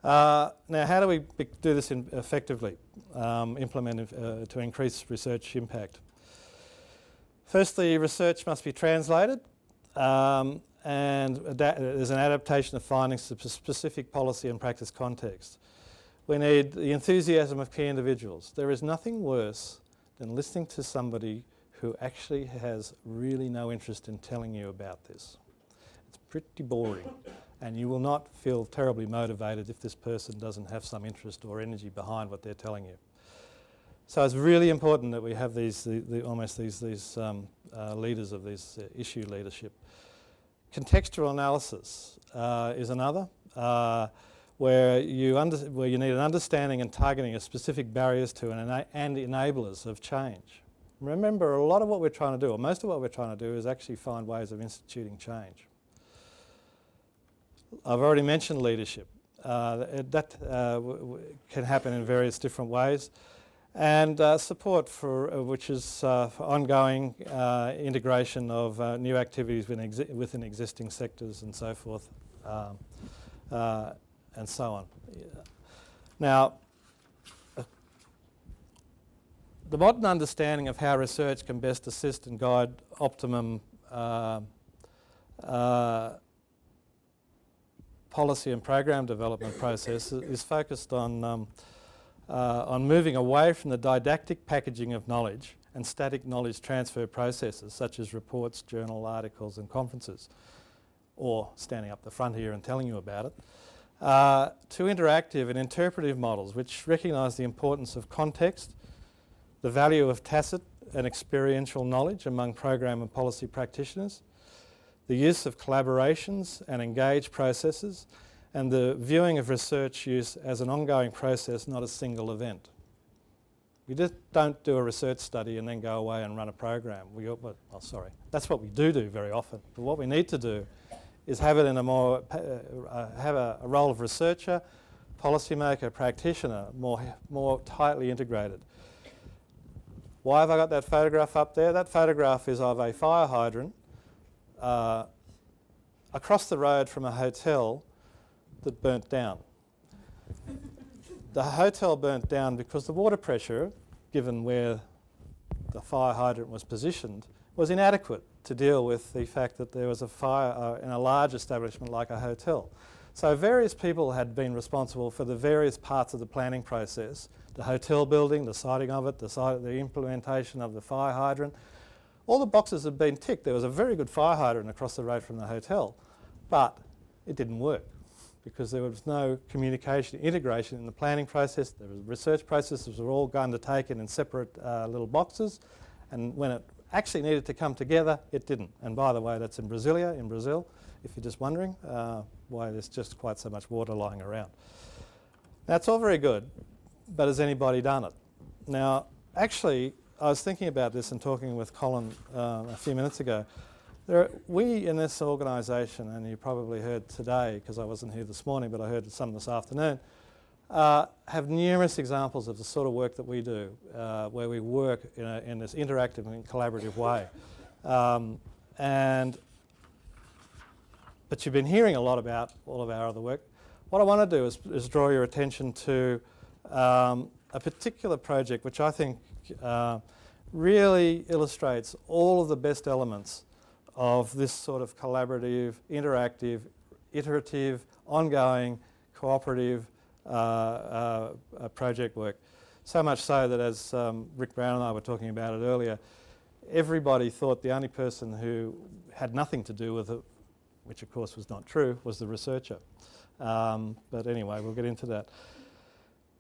Now, how do we do this effectively, implement to increase research impact? Firstly, research must be translated, and there's an adaptation of findings to specific policy and practice context. We need the enthusiasm of key individuals. There is nothing worse than listening to somebody who actually has really no interest in telling you about this. It's pretty boring, and you will not feel terribly motivated if this person doesn't have some interest or energy behind what they're telling you. So it's really important that we have these leaders of these issue leadership. Contextual analysis is another, where you need an understanding and targeting of specific barriers to and enablers of change. Remember, a lot of what we're trying to do, or most of what we're trying to do, is actually find ways of instituting change. I've already mentioned leadership. That can happen in various different ways. And support which is for ongoing integration of new activities within existing sectors and so forth, and so on. Now, the modern understanding of how research can best assist and guide optimum policy and program development process is focused on moving away from the didactic packaging of knowledge and static knowledge transfer processes such as reports, journal articles and conferences, or standing up the front here and telling you about it, to interactive and interpretive models which recognise the importance of context, the value of tacit and experiential knowledge among program and policy practitioners, the use of collaborations and engaged processes, and the viewing of research use as an ongoing process, not a single event. We just don't do a research study and then go away and run a program. That's what we do very often. But what we need to do is have it in a more, have a role of researcher, policymaker, practitioner, more tightly integrated. Why have I got that photograph up there? That photograph is of a fire hydrant across the road from a hotel that burnt down. The hotel burnt down because the water pressure, given where the fire hydrant was positioned, was inadequate to deal with the fact that there was a fire in a large establishment like a hotel. So various people had been responsible for the various parts of the planning process, the hotel building, the siting of it, the implementation of the fire hydrant. All the boxes had been ticked. There was a very good fire hydrant across the road from the hotel, but it didn't work because there was no communication, integration in the planning process. The research processes were all undertaken in separate little boxes, and when it actually needed to come together, it didn't. And by the way, that's in Brasilia, in Brazil, if you're just wondering why there's just quite so much water lying around. That's all very good, but has anybody done it? Now, actually, I was thinking about this and talking with Colin a few minutes ago. We in this organisation, and you probably heard today, because I wasn't here this morning, but I heard some this afternoon, have numerous examples of the sort of work that we do, where we work in this interactive and collaborative way. But you've been hearing a lot about all of our other work. What I want to do is draw your attention to a particular project which I think really illustrates all of the best elements of this sort of collaborative, interactive, iterative, ongoing, cooperative project work. So much so that, as Rick Brown and I were talking about it earlier, everybody thought the only person who had nothing to do with it, which of course was not true, was the researcher. But anyway, we'll get into that.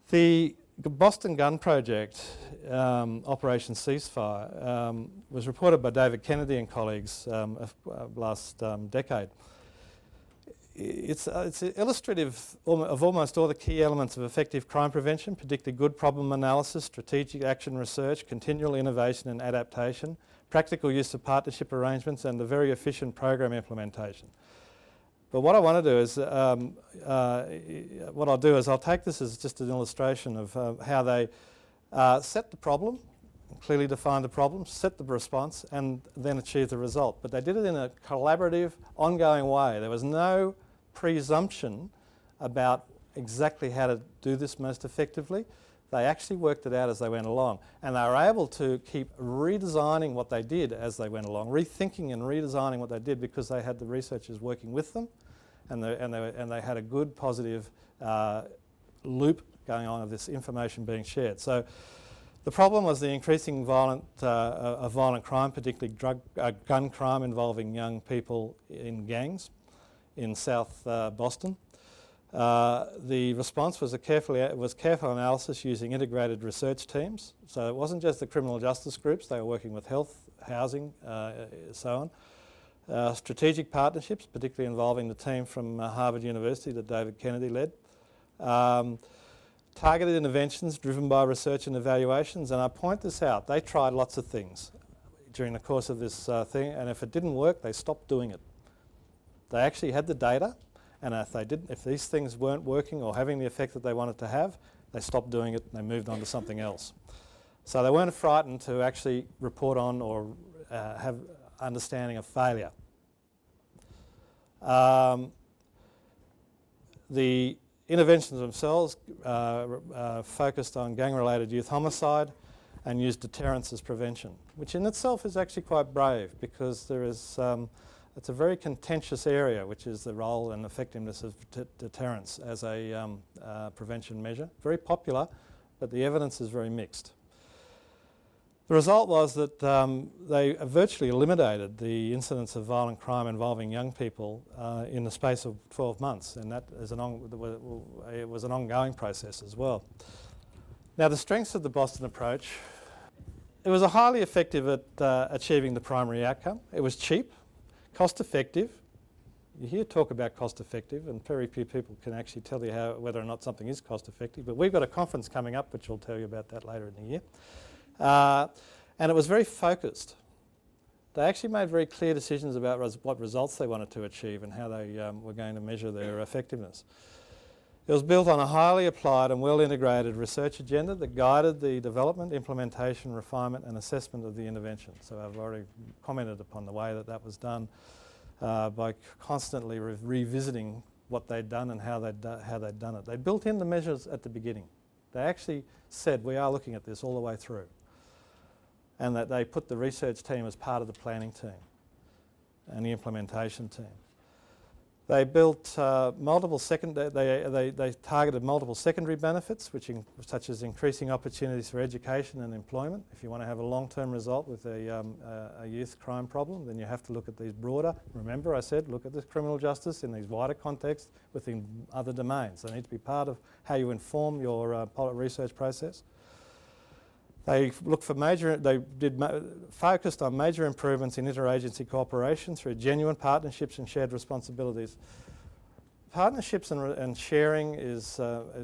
The Boston Gun Project, Operation Ceasefire, was reported by David Kennedy and colleagues last decade. It's illustrative of almost all the key elements of effective crime prevention: predicted good problem analysis, strategic action research, continual innovation and adaptation, practical use of partnership arrangements, and the very efficient program implementation. But what I want to do is, I'll take this as just an illustration of how they set the problem, clearly defined the problem, set the response, and then achieve the result. But they did it in a collaborative, ongoing way. There was no presumption about exactly how to do this most effectively. They actually worked it out as they went along, and they were able to keep redesigning what they did as they went along, rethinking and redesigning what they did, because they had the researchers working with them, and they had a good positive loop going on of this information being shared. So the problem was the increasing violent crime, particularly gun crime involving young people in gangs in South Boston. The response was careful analysis using integrated research teams. So it wasn't just the criminal justice groups, they were working with health, housing, so on. Strategic partnerships, particularly involving the team from Harvard University that David Kennedy led. Targeted interventions driven by research and evaluations, and I point this out, they tried lots of things during the course of this thing, and if it didn't work, they stopped doing it. They actually had the data, and if these things weren't working or having the effect that they wanted to have, they stopped doing it and they moved on to something else. So they weren't frightened to actually report on or have understanding of failure. The interventions themselves focused on gang-related youth homicide and used deterrence as prevention, which in itself is actually quite brave, because there is it's a very contentious area, which is the role and effectiveness of deterrence as a prevention measure. Very popular, but the evidence is very mixed. The result was that they virtually eliminated the incidence of violent crime involving young people in the space of 12 months, and that is it was an ongoing process as well. Now, the strengths of the Boston approach: it was highly effective at achieving the primary outcome. It was cheap, cost effective. You hear talk about cost effective, and very few people can actually tell you whether or not something is cost effective, but we've got a conference coming up which will tell you about that later in the year. And it was very focused. They actually made very clear decisions about what results they wanted to achieve and how they were going to measure their effectiveness. It was built on a highly applied and well-integrated research agenda that guided the development, implementation, refinement and assessment of the intervention. So I've already commented upon the way that that was done by constantly revisiting what they'd done and how they'd done it. They built in the measures at the beginning. They actually said, we are looking at this all the way through, and that they put the research team as part of the planning team and the implementation team. They built they targeted multiple secondary benefits, such as increasing opportunities for education and employment. If you want to have a long-term result with a youth crime problem, then you have to look at these broader. Remember, I said, look at this criminal justice in these wider contexts within other domains. They need to be part of how you inform your research process. They focused on major improvements in interagency cooperation through genuine partnerships and shared responsibilities. Partnerships and sharing is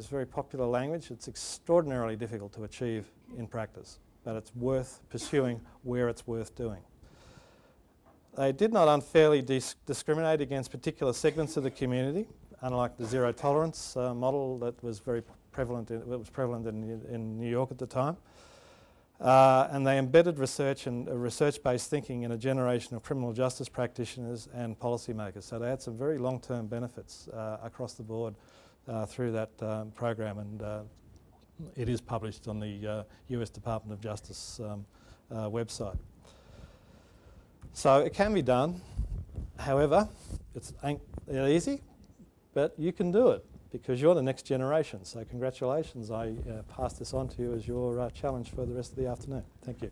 very popular language. It's extraordinarily difficult to achieve in practice, but it's worth pursuing where it's worth doing. They did not unfairly discriminate against particular segments of the community, unlike the zero tolerance model that was very prevalent in New York at the time. And they embedded research and research-based thinking in a generation of criminal justice practitioners and policymakers. So they had some very long-term benefits across the board through that program, and it is published on the US Department of Justice website. So it can be done. However, it ain't easy, but you can do it, because you're the next generation. So congratulations, I pass this on to you as your challenge for the rest of the afternoon. Thank you.